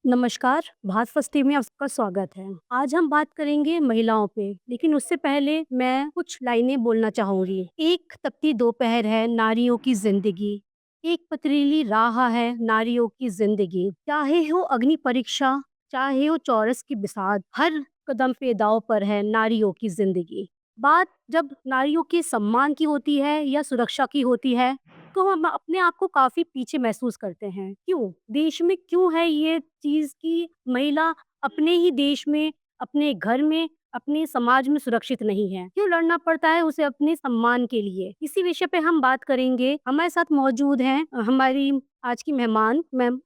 नमस्कार, भास्वती में आपका स्वागत है। आज हम बात करेंगे महिलाओं पे, लेकिन उससे पहले मैं कुछ लाइनें बोलना चाहूँगी। एक तपती दोपहर है नारियों की ज़िंदगी, एक पथरीली राह है नारियों की ज़िंदगी। चाहे हो अग्नि परीक्षा, चाहे हो चौरस की बिसात, हर कदम पे दाँव पर है नारियों की ज़िंदगी। बात जब नारियों के सम्मान की होती है या सुरक्षा की होती है, तो हम अपने आप को काफ़ी पीछे महसूस करते हैं। क्यों? देश में क्यों है ये चीज़ कि महिला अपने ही देश में, अपने घर में, अपने समाज में सुरक्षित नहीं है? क्यों लड़ना पड़ता है उसे अपने सम्मान के लिए? इसी विषय पे हम बात करेंगे। हमारे साथ मौजूद हैं हमारी आज की मेहमान मैम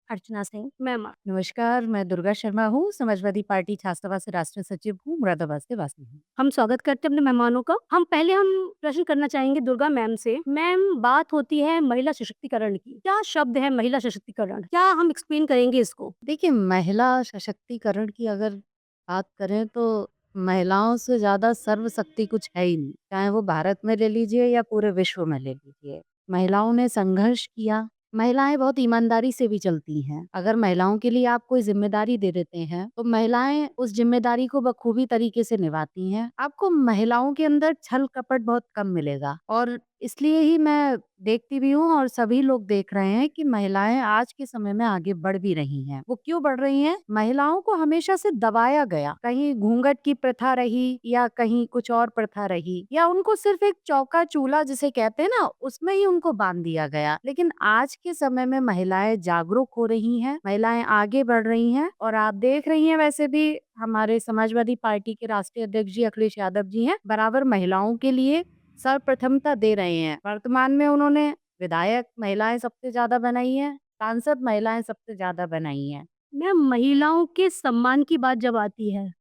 अर्चना सिंह। मैम नमस्कार, मैं दुर्गा शर्मा हूँ, समाजवादी पार्टी छात्रावास से राष्ट्रीय सचिव हूँ, मुरादाबाद से वासी हूँ। हम स्वागत करते हैं अपने मेहमानों का। हम प्रश्न करना चाहेंगे दुर्गा मैम से। मैम, बात होती है महिला सशक्तिकरण की। क्या शब्द है महिला सशक्तिकरण? क्या हम एक्सप्लेन करेंगे इसको? देखिए, महिला सशक्तिकरण की अगर बात करें तो महिलाओं से ज़्यादा सर्वशक्ति कुछ है ही नहीं। चाहे वो भारत में ले लीजिए या पूरे विश्व में ले लीजिए। महिलाओं ने संघर्ष किया, महिलाएँ बहुत ईमानदारी से भी चलती हैं। अगर महिलाओं के लिए आप कोई ज़िम्मेदारी दे देते हैं, तो महिलाएँ उस ज़िम्मेदारी को बखूबी तरीके से निभाती हैं। आपको महिलाओं के अंदर छल-कपट बहुत कम मिलेगा और इसलिए ही मैं देखती भी हूँ और सभी लोग देख रहे हैं कि महिलाएं आज के समय में आगे बढ़ भी रही हैं। वो क्यों बढ़ रही हैं? महिलाओं को हमेशा से दबाया गया, कहीं घूंघट की प्रथा रही या कहीं कुछ और प्रथा रही या उनको सिर्फ एक चौका चूल्हा जिसे कहते हैं ना, उसमें ही उनको बांध दिया गया। लेकिन आज के समय में महिलाएं जागरूक हो रही हैं, महिलाएं आगे बढ़ रही हैं और आप देख रही हैं वैसे भी हमारे समाजवादी पार्टी के राष्ट्रीय अध्यक्ष जी अखिलेश यादव जी हैं, बराबर महिलाओं के लिए सर्वप्रथमता दे रहे हैं। वर्तमान में उन्होंने विधायक महिलाएँ सबसे ज़्यादा बनाई हैं, सांसद महिलाएँ सबसे ज़्यादा बनाई हैं। मैम, महिलाओं के सम्मान की बात जब आती है,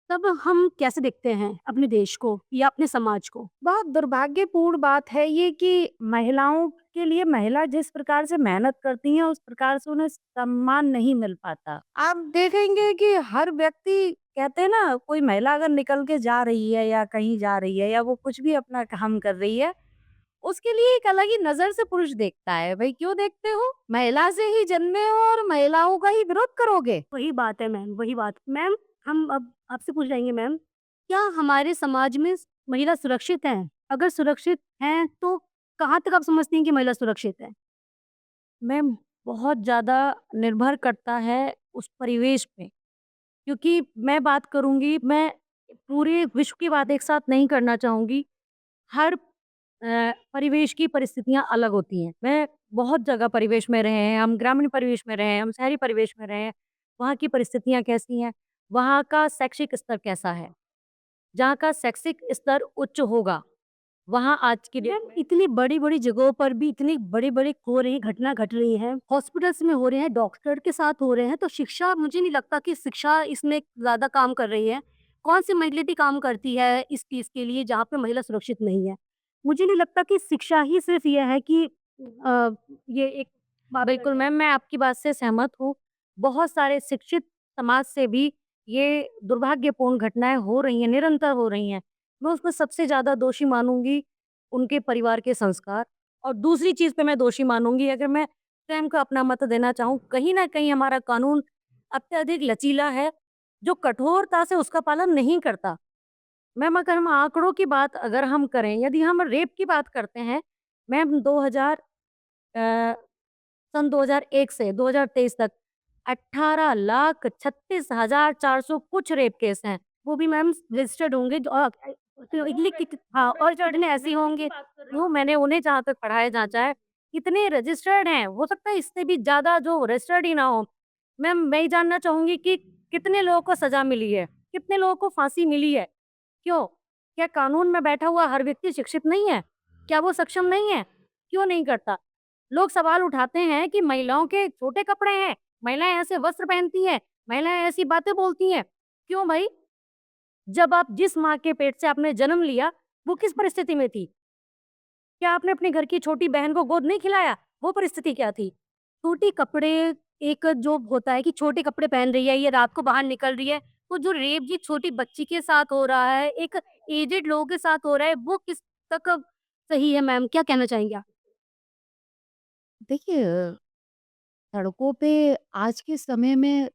तब हम कैसे देखते हैं अपने देश को या अपने समाज को? बहुत दुर्भाग्यपूर्ण बात है ये कि महिलाओं के लिए महिला जिस प्रकार से मेहनत करती हैं, उस प्रकार से उन्हें सम्मान नहीं मिल पाता। आप देखेंगे कि हर व्यक्ति कहते हैं ना, कोई महिला अगर निकल के जा रही है या कहीं जा रही है या वो कुछ भी अपना काम कर रही है, उसके लिए एक अलग ही नज़र से पुरुष देखता है। भई क्यों देखते हो? महिला से ही जन्मे हो और महिलाओं का ही विरोध करोगे? वही बात है मैम, वही बात। मैम, हम अब आपसे पूछ जाएँगे मैम, क्या हमारे समाज में महिला सुरक्षित हैं? अगर सुरक्षित हैं, तो कहाँ तक आप समझती हैं कि महिला सुरक्षित है? मैम, बहुत ज़्यादा निर्भर करता है उस परिवेश पे, क्योंकि मैं बात करूँगी, मैं पूरे विश्व की बात एक साथ नहीं करना चाहूँगी। हर परिवेश की परिस्थितियाँ अलग होती हैं। मैं बहुत जगह परिवेश में रहे हैं, हम ग्रामीण परिवेश में रहे हैं, हम शहरी परिवेश में रहे हैं। वहाँ की परिस्थितियाँ कैसी हैं? वहाँ का शैक्षिक स्तर कैसा है? जहाँ का शैक्षिक स्तर उच्च होगा, वहाँ आज की डेट मैम, में इतनी बड़ी-बड़ी जगहों पर भी इतनी बड़ी-बड़ी हो रही घटना घट रही हैं, हॉस्पिटल्स में हो रहे हैं, डॉक्टर के साथ हो रहे हैं, तो शिक्षा मुझे नहीं लगता कि शिक्षा इसमें ज़्यादा काम कर रही है। कौन-सी मेंटलिटी काम करती है इस चीज़ के लिए जहाँ पे महिला सुरक्षित नहीं है? मुझे नहीं लगता कि शिक्षा ही सिर्फ़ ये है कि ये एक बात कर बिल्कुल रहे हैं। मैम, मैं आपकी बात से सहमत हूँ। बहुत सारे शिक्षित समाज से भी ये दुर्भाग्यपूर्ण घटनाएँ हो रही हैं, निरंतर हो रही हैं। मैं उसमें सबसे ज़्यादा दोषी मानूँगी उनके परिवार के संस्कार और दूसरी चीज़ पे मैं दोषी मानूँगी, अगर मैं स्वयं का अपना मत देना चाहूँ, कहीं न कहीं हमारा कानून अत्यधिक लचीला है, जो कठोरता से उसका पालन नहीं करता। मैम, अगर हम आंकड़ों की बात अगर हम करें, यदि हम रेप की बात करते हैं, मैम 2000 अ, सन 2001 से 2023 तक 18,36,400 कुछ रेप केस हैं। वो भी मैम रजिस्टर्ड होंगे जो तो हाँ, और कितने ऐसे होंगे जो मैंने उन्हें जहाँ तक पढ़ा है, जाँचा है, कितने रजिस्टर्ड हैं। हो सकता है इससे भी ज़्यादा जो रजिस्टर्ड ही ना हो। मैम, मैं ये जानना चाहूँगी कि कितने लोगों को सज़ा मिली है? कितने लोगों को फांसी मिली है? क्यों? क्या कानून में बैठा हुआ हर व्यक्ति शिक्षित नहीं है? क्या वो सक्षम नहीं है? क्यों नहीं करता? लोग सवाल उठाते हैं कि महिलाओं के छोटे कपड़े हैं, महिलाएँ ऐसे वस्त्र पहनती हैं, महिलाएँ ऐसी बातें बोलती हैं। क्यों भई? जब आप जिस माँ के पेट से आपने जन्म लिया, वो किस परिस्थिति में थी? क्या आपने अपने घर की छोटी बहन को गोद नहीं खिलाया? वो परिस्थिति क्या थी? छोटे कपड़े एक जो होता है कि छोटे कपड़े पहन रही है, ये रात को बाहर निकल रही है, तो जो रेप जी छोटी बच्ची के साथ हो रहा है, एक एजेड लोगों के साथ हो रहा है, वो किस तक सही है मैम? क्या कहना चाहेंगी आप? देखिए, सड़कों पे आज के समय में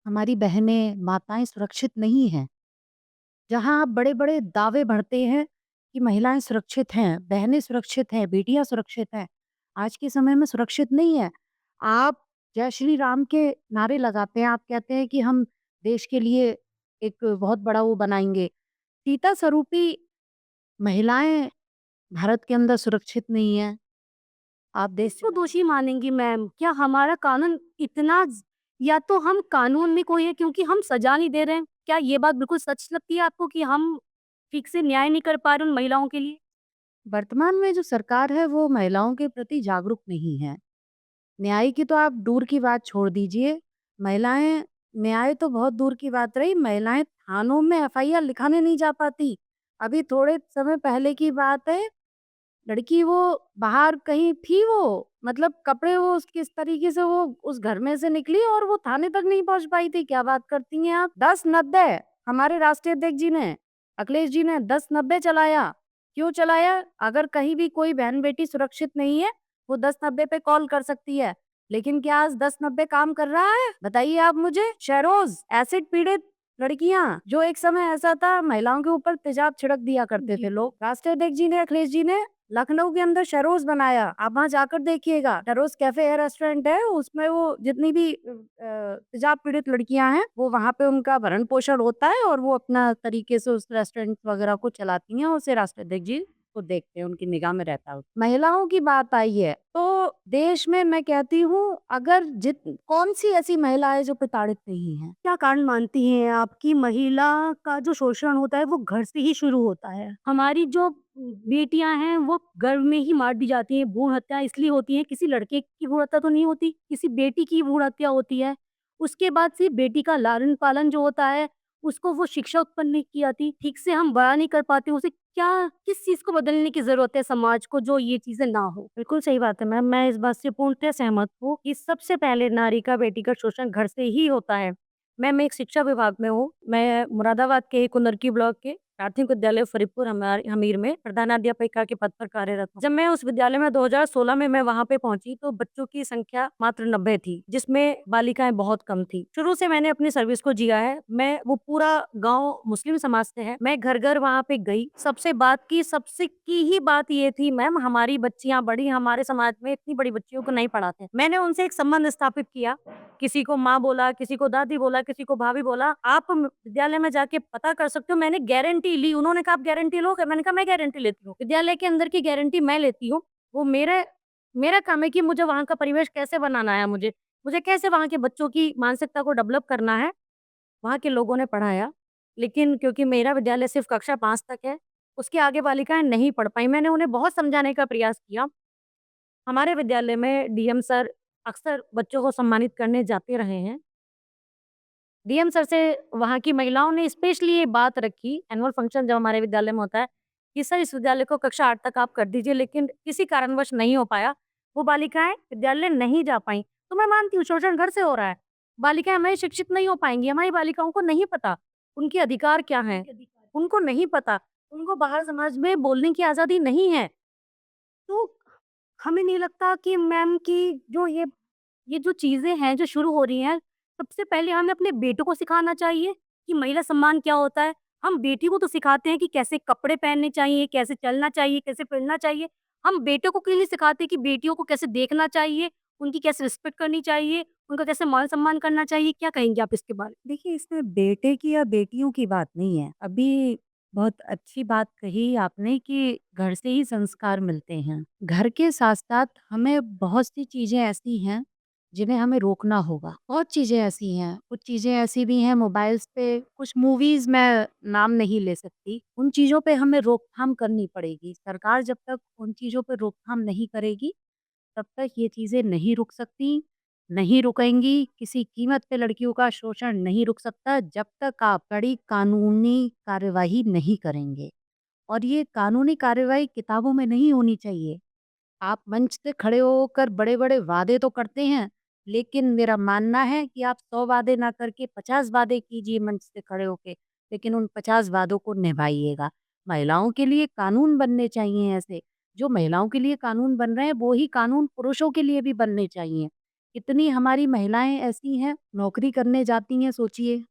हमारी बहनें, माताएँ सुरक्षित नहीं हैं। जहाँ आप बड़े-बड़े दावे भरते हैं कि महिलाएँ सुरक्षित हैं, बहनें सुरक्षित हैं, बेटियाँ सुरक्षित हैं, आज के समय में सुरक्षित नहीं है। आप जय श्री राम के नारे लगाते हैं, आप कहते हैं कि हम देश के लिए एक बहुत बड़ा वो बनाएँगे। सीता स्वरूपी महिलाएँ भारत के अंदर सुरक्षित नहीं हैं। आप देश किसको चलाएँ। दोषी मानेंगी मैम? क्या हमारा कानून इतना या तो हम कानून में कोई है क्योंकि हम सजा नहीं दे रहे हैं? क्या ये बात बिल्कुल सच लगती है आपको कि हम ठीक से न्याय नहीं कर पा रहे उन महिलाओं के लिए? वर्तमान में जो सरकार है वो महिलाओं के प्रति जागरूक नहीं है। न्याय की तो आप दूर की बात छोड़ दीजिए। महिलाएँ न्याय तो बहुत दूर की बात रही, महिलाएँ थानों में एफआईआर लिखाने नहीं जा पाती। अभी थोड़े समय पहले की बात है, लड़की वो बाहर कहीं थी वो, मतलब कपड़े वो उसके इस तरीके से वो उस घर में से निकली और वो थाने तक नहीं पहुँच पाई थी। क्या बात करती हैं आप? 10-90 हमारे राष्ट्रीय अध्यक्ष जी ने, अखिलेश जी ने 10-90 चलाया। क्यों चलाया? अगर कहीं भी कोई बहन-बेटी सुरक्षित नहीं है, वो 10-90 पे कॉल कर सकती है। लेकिन क्या आज 10-90 काम कर रहा है? बताइए आप मुझे। शहरोज़ एसिड पीड़ित लड़कियाँ, जो एक समय ऐसा था महिलाओं के ऊपर तेजाब छिड़क दिया करते थे लोग। राष्ट्रीय अध्यक्ष जी ने, अखिलेश जी ने लखनऊ के अंदर शरोज़ बनाया। आप वहाँ जाकर देखिएगा। शरोज़ कैफ़े है, रेस्टोरेंट है, उसमें वो जितनी भी तेजाब पीड़ित लड़कियाँ हैं, वो वहाँ पे उनका भरण-पोषण होता है और वो अपना तरीके से उस रेस्टोरेंट वगैरह को चलाती हैं, उसे राष्ट्रीय अध्यक्ष जी को देखते हैं, उनकी निगाह में रहता है। महिलाओं की बात आई है, तो देश में मैं कहती हूँ अगर जित कौन-सी ऐसी महिला है जो प्रताड़ित नहीं है? क्या कारण मानती हैं आप कि महिला का जो शोषण होता है वो घर से ही शुरू होता है? हमारी जो बेटियाँ हैं वो गर्भ में ही मार दी जाती हैं, भ्रूण हत्या इसलिए होती है, किसी लड़के की भ्रूण हत्या तो नहीं होती, किसी बेटी की भ्रूण हत्या होती है। उसके बाद से बेटी का लालन-पालन जो होता है, उसको वो शिक्षा उत्पन्न नहीं की जाती, ठीक से हम बड़ा नहीं कर पाते उसे, क्या किस चीज़ को बदलने की ज़रूरत है समाज को जो ये चीज़ें ना हो? बिल्कुल सही बात है मैम, मैं इस बात से पूर्णतः सहमत हूँ कि सबसे पहले नारी का बेटी का शोषण घर से ही होता है। मैं एक शिक्षा विभाग में हूँ। मैं मुरादाबाद के एक कुनरकी ब्लॉक के प्राथमिक विद्यालय फरीदपुर हमीर में प्रधानाध्यापिका के पद पर कार्यरत हूँ। जब मैं उस विद्यालय में 2016 में मैं वहाँ पे पहुँची तो बच्चों की संख्या मात्र 90 थी, जिसमें बालिकाएँ बहुत कम थी। शुरू से मैंने अपनी सर्विस को जिया है। मैं वो पूरा गाँव मुस्लिम समाज से है। मैं घर-घर वहाँ पे गई, सबसे बात की, सबसे की ही बात ये थी मैम हमारी बच्चियाँ बड़ी हमारे समाज में इतनी बड़ी बच्चियों को नहीं पढ़ाते। मैंने उनसे एक संबंध स्थापित किया, किसी को माँ बोला, किसी को दादी बोला, किसी को भाभी बोला, आप विद्यालय में जाके पता कर सकते हो मैंने गारंटी ली। उन्होंने कहा आप गारंटी लोगे? मैंने कहा मैं गारंटी लेती हूँ। विद्यालय के अंदर की गारंटी मैं लेती हूँ। वो मेरे मेरा काम है कि मुझे वहाँ का परिवेश कैसे बनाना है मुझे। मुझे कैसे वहाँ के बच्चों की मानसिकता को डेवलप करना है, वहाँ के लोगों ने पढ़ाया। लेकिन क्योंकि मेरा विद्यालय सिर्फ़ कक्षा 5 तक है, उसके आगे बालिकाएँ नहीं पढ़ पाईं। मैंने उन्हें बहुत समझाने का प्रयास किया। हमारे विद्यालय में डीएम सर अक्सर बच्चों को सम्मानित करने जाते रहे हैं। डीएम सर से वहाँ की महिलाओं ने स्पेशली ये बात रखी, एनुअल फंक्शन जब हमारे विद्यालय में होता है, कि सर इस विद्यालय को कक्षा 8 तक आप कर दीजिए, लेकिन किसी कारणवश नहीं हो पाया। वो बालिकाएँ विद्यालय नहीं जा पाईं। तो मैं मानती हूँ शोषण घर से हो रहा है। बालिकाएँ हमारी शिक्षित नहीं हो पाएँगी, हमारी बालिकाओं को नहीं पता, उनके अधिकार क्या हैं, उनको नहीं पता, उनको बाहर समाज में बोलने की आज़ादी नहीं है। तो हमें नहीं लगता कि मैम कि जो ये जो चीज़ें हैं जो शुरू हो रही हैं, सबसे पहले हमें अपने बेटों को सिखाना चाहिए कि महिला सम्मान क्या होता है। हम बेटी को तो सिखाते हैं कि कैसे कपड़े पहनने चाहिए, कैसे चलना चाहिए, कैसे फिरना चाहिए। हम बेटों को क्यों नहीं सिखाते कि बेटियों को कैसे देखना चाहिए, उनकी कैसे रिस्पेक्ट करनी चाहिए, उनका कैसे मान-सम्मान करना चाहिए? क्या कहेंगी आप इसके बारे में? देखिए, इसमें बेटे की या बेटियों की बात नहीं है। अभी बहुत अच्छी बात कही आपने कि घर से ही संस्कार मिलते हैं। घर के साथ-साथ हमें बहुत सी चीज़ें ऐसी हैं, जिन्हें हमें रोकना होगा। बहुत चीज़ें ऐसी हैं, कुछ चीज़ें ऐसी भी हैं मोबाइल्स पे, कुछ मूवीज़ मैं नाम नहीं ले सकती। उन चीज़ों पे हमें रोकथाम करनी पड़ेगी। सरकार जब तक उन चीज़ों पे रोकथाम नहीं करेगी, तब तक ये चीज़ें नहीं रुक सकती, नहीं रुकेंगी। किसी कीमत पे लड़कियों का शोषण नहीं रुक सकता जब तक आप कड़ी कानूनी कार्यवाही नहीं करेंगे। और ये कानूनी कार्यवाही किताबों में नहीं होनी चाहिए। आप मंच से खड़े होकर बड़े-बड़े वादे तो करते हैं, लेकिन मेरा मानना है कि आप 100 वादे ना करके 50 वादे कीजिए मंच से खड़े होके, लेकिन उन 50 वादों को निभाइएगा। महिलाओं के लिए कानून बनने चाहिए ऐसे, जो महिलाओं के लिए कानून बन रहे हैं, वो ही कानून पुरुषों के लिए भी बनने चाहिए, कितनी हमारी महिलाएं ऐसी हैं, नौकरी करने जाती हैं, सोचिए,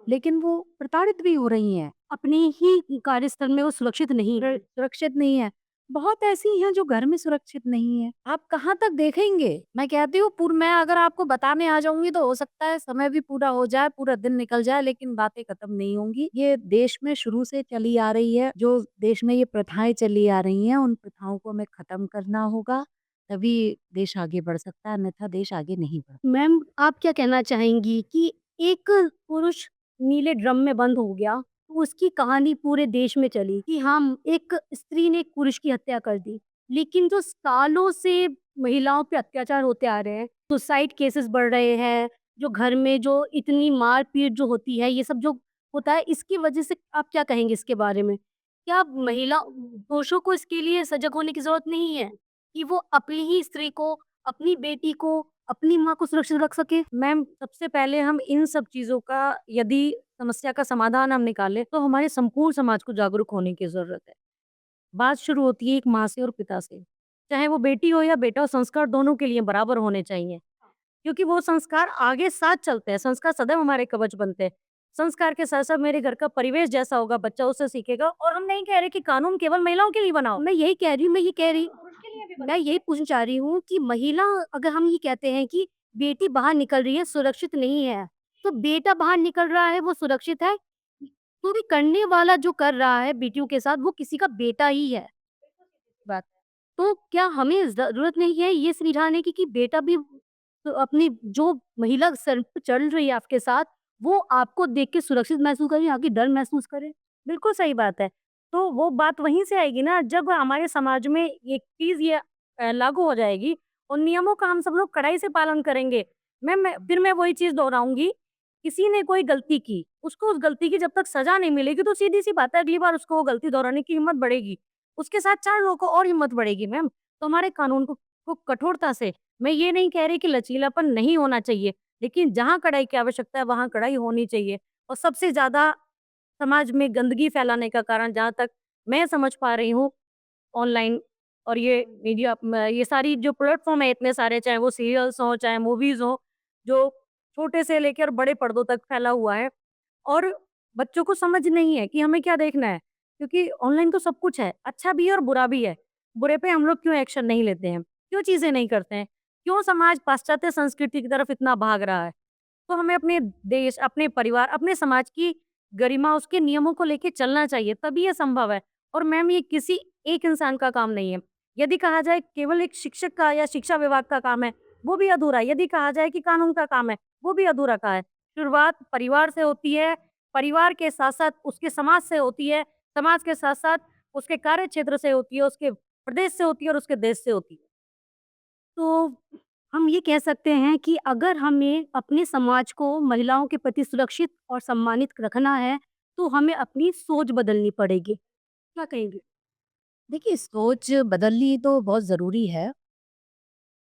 लेकिन वो प्रताड़ित भी हो रही हैं, अपने ही कार्यस्थल में वो सुरक्षित नहीं है। सुरक्षित नहीं है। बहुत ऐसी हैं जो घर में सुरक्षित नहीं है। आप कहाँ तक देखेंगे? मैं कहती हूँ मैं अगर आपको बताने आ जाऊँगी तो हो सकता है समय भी पूरा हो जाए, पूरा दिन निकल जाए, लेकिन बातें खत्म नहीं होंगी। ये देश में शुरू से चली आ रही है, जो देश में ये प्रथाएँ चली आ रही हैं, उन प्रथाओं को हमें खत्म करना होगा, तभी देश आगे बढ़ सकता है, अन्यथा देश आगे नहीं बढ़। मैम, आप क्या कहना चाहेंगी कि एक पुरुष नीले ड्रम में बंद हो गया, तो उसकी कहानी पूरे देश में चली कि हम एक स्त्री ने एक पुरुष की हत्या कर दी। लेकिन जो सालों से महिलाओं पे अत्याचार होते आ रहे हैं, सुसाइड केसेस बढ़ रहे हैं, जो घर में जो इतनी मार-पीट जो होती है, ये सब जो होता है, इसकी वजह से आप क्या कहेंगे इसके बारे में? क्या महिला पुरुषों को इसके लिए सजग होने की ज़रूरत नहीं है, कि वो अपनी ही स्त्री को, अपनी बेटी को, अपनी माँ को सुरक्षित रख सके? मैम, सबसे पहले हम इन सब चीज़ों का यदि समस्या का समाधान हम निकालें, तो हमारे संपूर्ण समाज को जागरूक होने की ज़रूरत है। बात शुरू होती है एक माँ से और पिता से। चाहे वो बेटी हो या बेटा हो, संस्कार दोनों के लिए बराबर होने चाहिए। क्योंकि वो संस्कार आगे साथ चलते हैं, संस्कार सदैव हमारे कवच बनते हैं। संस्कार के साथ-साथ मेरे घर का परिवेश जैसा होगा, बच्चा उससे सीखेगा और हम नहीं कह रहे कि कानून केवल महिलाओं के लिए बनाओ। मैं यही कह रही हूँ, मैं ये कह रही पुरुष के लिए भी मैं यही पूछना चाह रही हूँ कि महिला, अगर हम ये कहते हैं कि बेटी बाहर निकल रही है, सुरक्षित नहीं है, तो बेटा बाहर निकल रहा है, वो सुरक्षित है? क्योंकि करने वाला जो कर रहा है बेटियों के साथ, वो किसी का बेटा ही है। बात तो क्या हमें ज़रूरत नहीं है ये समझाने की कि बेटा भी तो अपनी जो महिला सर पे चढ़ रही है आपके साथ, वो आपको देख के सुरक्षित महसूस करे, ना कि डर महसूस करे? बिल्कुल सही बात है। तो वो बात वहीं से आएगी ना जब हमारे समाज में ये चीज़ लागू हो जाएगी और नियमों का हम सब लोग कड़ाई से पालन करेंगे। मैं वही चीज़ दोहराऊँगी, किसी ने कोई गलती की, उसको उस गलती की जब तक सज़ा नहीं मिलेगी तो सीधी-सी बात है अगली बार उसको वो गलती दोहराने की हिम्मत बढ़ेगी। उसके साथ 4 लोगों को और हिम्मत बढ़ेगी मैम। तो हमारे कानून को कठोरता से, मैं ये नहीं कह रही कि लचीलापन नहीं होना चाहिए, लेकिन जहाँ कड़ाई की आवश्यकता है वहाँ कड़ाई होनी चाहिए। और सबसे ज़्यादा समाज में गंदगी फैलाने का कारण जहाँ तक मैं समझ पा रही हूँ ऑनलाइन और ये मीडिया ये सारी जो प्लेटफ़ॉर्म है इतने सारे, चाहे वो सीरियल्स हों, चाहे मूवीज़ हों, जो छोटे से लेकर बड़े पर्दों तक फैला हुआ है और बच्चों को समझ नहीं है कि हमें क्या देखना है। क्योंकि ऑनलाइन तो सब कुछ है, अच्छा भी है और बुरा भी है। बुरे पे हम लोग क्यों एक्शन नहीं लेते हैं? क्यों चीज़ें नहीं करते हैं? क्यों समाज पाश्चात्य संस्कृति की तरफ इतना भाग रहा है? तो हमें अपने देश, अपने परिवार, अपने समाज की गरिमा, उसके नियमों को लेके चलना चाहिए, तभी ये संभव है। और मैम ये किसी एक इंसान का काम नहीं है। यदि कहा जाए केवल एक शिक्षक का या शिक्षा विभाग का काम है, वो भी अधूरा है। यदि कहा जाए कि कानून का काम है, वो भी अधूरा का है। शुरुआत परिवार से होती है, परिवार के साथ-साथ उसके समाज से होती है, समाज के साथ-साथ उसके कार्य क्षेत्र से होती है, उसके प्रदेश से होती है और उसके देश से होती है। तो हम ये कह सकते हैं कि अगर हमें अपने समाज को महिलाओं के प्रति सुरक्षित और सम्मानित रखना है, तो हमें अपनी सोच बदलनी पड़ेगी। क्या कहेंगे? देखिए, सोच बदलनी तो बहुत ज़रूरी है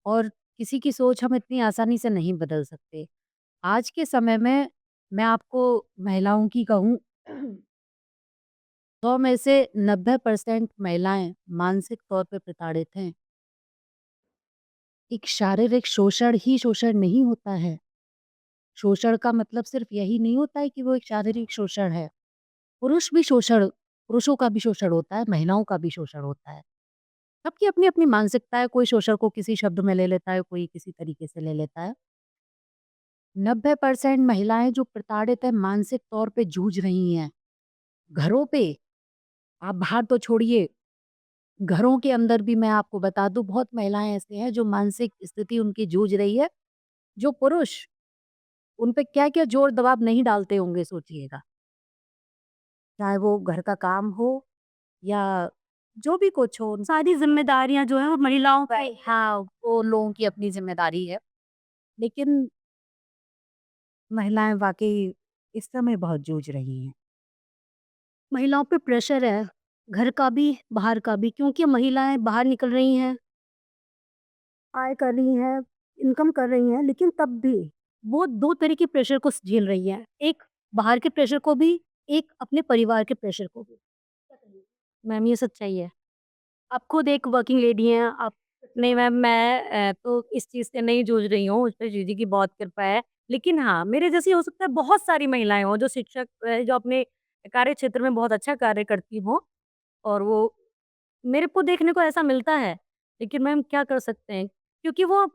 और किसी की सोच हम इतनी आसानी से नहीं बदल सकते। आज के समय में मैं आपको महिलाओं की कहूँ 100 में से 90% महिलाएँ मानसिक तौर पे प्रताड़ित हैं। एक शारीरिक शोषण ही शोषण नहीं होता है। शोषण का मतलब सिर्फ़ यही नहीं होता है कि वो एक शारीरिक शोषण है। पुरुषों का भी शोषण होता है, महिलाओं का भी शोषण होता है। सबकी अपनी-अपनी मानसिकता है, कोई शोषण को किसी शब्द में ले लेता है, कोई किसी तरीके से ले लेता है। 90% महिलाएँ जो प्रताड़ित हैं, मानसिक तौर पे जूझ रही हैं। घरों पे, आप बाहर तो छोड़िए, घरों के अंदर भी मैं आपको बता दूँ बहुत महिलाएँ ऐसे हैं जो मानसिक स्थिति उनकी जूझ रही है, जो पुरुष उन पे क्या-क्या ज़ोर दबाव नहीं डालते होंगे सोचिएगा। चाहे वो घर का काम हो या जो भी कुछ हो, सारी ज़िम्मेदारियाँ जो हैं वो महिलाओं पे। हाँ, वो लोगों की अपनी ज़िम्मेदारी है। लेकिन महिलाएँ वाक़ई इस समय बहुत जूझ रही हैं। महिलाओं पे प्रेशर है, घर का भी, बाहर का भी, क्योंकि महिलाएँ बाहर निकल रही हैं, आय कर रही हैं, इनकम कर रही हैं, लेकिन तब भी वो 2 तरह के प्रेशर को झेल रही हैं। एक बाहर के प्रेशर को भी, एक अपने परिवार के प्रेशर को भी। मैम ये सच्चाई है। आप खुद एक वर्किंग लेडी हैं, आप नहीं मैम, मैं तो इस चीज़ से नहीं जूझ रही हूँ, उस पे जी की बहुत कृपा है। लेकिन हाँ, मेरे जैसी हो सकता है बहुत सारी महिलाएँ हों जो शिक्षक जो अपने कार्य क्षेत्र में बहुत अच्छा कार्य करती हों और वो मेरे को देखने को ऐसा मिलता है। लेकिन मैम क्या कर सकते हैं? क्योंकि वो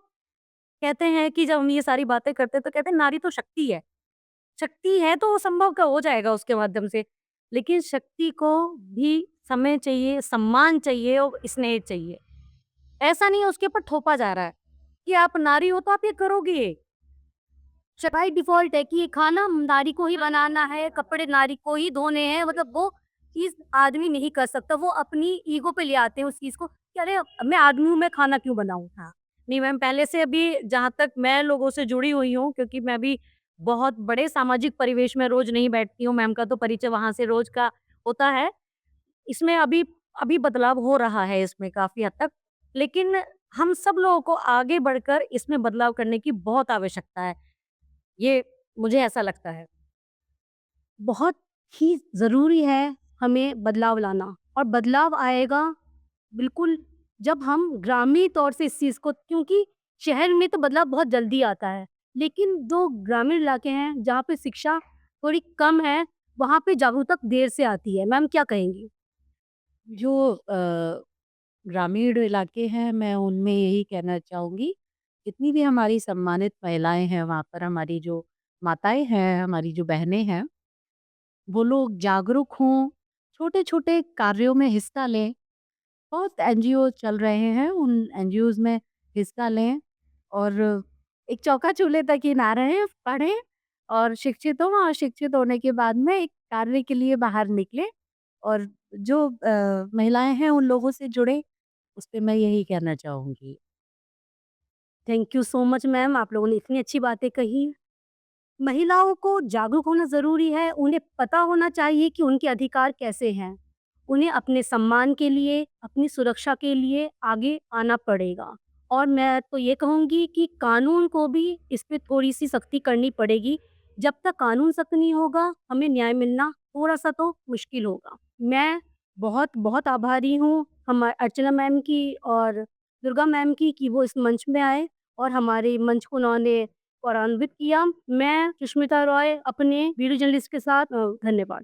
कहते हैं कि जब हम ये सारी बातें करते हैं तो कहते हैं नारी तो शक्ति है। शक्ति है तो वो संभव का हो जाएगा उसके माध्यम से। लेकिन शक्ति को भी समय चाहिए, सम्मान चाहिए और स्नेह चाहिए। ऐसा नहीं है उसके ऊपर थोपा जा रहा है कि आप नारी हो तो आप ये करोगे। बाय डिफ़ॉल्ट है कि ये खाना नारी को ही बनाना है, कपड़े नारी को ही धोने हैं, मतलब वो चीज़ आदमी नहीं कर सकता। वो अपनी ईगो पे ले आते हैं उस चीज़ को कि अरे! मैं आदमी हूँ, मैं खाना क्यों बनाऊँ? हाँ। नहीं मैम, पहले से अभी जहाँ तक मैं लोगों से जुड़ी हुई हूँ क्योंकि मैं भी बहुत बड़े सामाजिक परिवेश में रोज़ नहीं बैठती हूँ, मैम का तो परिचय वहाँ से रोज़ का होता है। इसमें अभी अभी बदलाव हो रहा है इसमें काफ़ी हद तक। लेकिन हम सब लोगों को आगे बढ़कर इसमें बदलाव करने की बहुत आवश्यकता है। ये मुझे ऐसा लगता है। बहुत ही ज़रूरी है हमें बदलाव लाना और बदलाव आएगा बिल्कुल जब हम ग्रामीण तौर से इस चीज़ को, क्योंकि शहर में तो बदलाव बहुत जल्दी आता है, लेकिन जो ग्रामीण इलाके हैं जहाँ पे शिक्षा थोड़ी कम है, वहाँ पे जागरूकता देर से आती है। मैम क्या कहेंगी? जो ग्रामीण इलाके हैं, मैं उनमें यही कहना चाहूँगी, जितनी भी हमारी सम्मानित महिलाएँ हैं, वहाँ पर हमारी जो माताएँ हैं, हमारी जो बहनें हैं, वो लोग जागरूक हों, छोटे-छोटे कार्यों में हिस्सा लें। बहुत एनजीओ चल रहे हैं, उन एनजीओज़ में हिस्सा लें और एक चौका-चूल्हे तक ही ना रहें, पढ़ें और शिक्षित हों और शिक्षित होने के बाद में एक कार्य के लिए बाहर निकलें और जो महिलाएँ हैं, उन लोगों से जुड़ें, उस पे मैं यही कहना चाहूँगी। Thank you so much ma'am, आप लोगों ने इतनी अच्छी बातें कही। महिलाओं को जागरूक होना ज़रूरी है, उन्हें पता होना चाहिए कि उनके अधिकार कैसे हैं। उन्हें अपने सम्मान के लिए, अपनी सुरक्षा के लिए आगे आना पड़ेगा। और मैं तो ये कहूँगी कि कानून को भी इस पे थोड़ी-सी सख्ती करनी पड़ेगी। जब तक कानून सख्त नहीं होगा, हमें न्याय मिलना थोड़ा-सा तो मुश्किल होगा। मैं बहुत-बहुत आभारी हूँ अर्चना मैम की और दुर्गा मैम की कि वो इस मंच में आए और हमारे मंच को उन्होंने गौरवान्वित किया। मैं सुष्मिता रॉय अपने वीडियो जर्नलिस्ट के साथ धन्यवाद।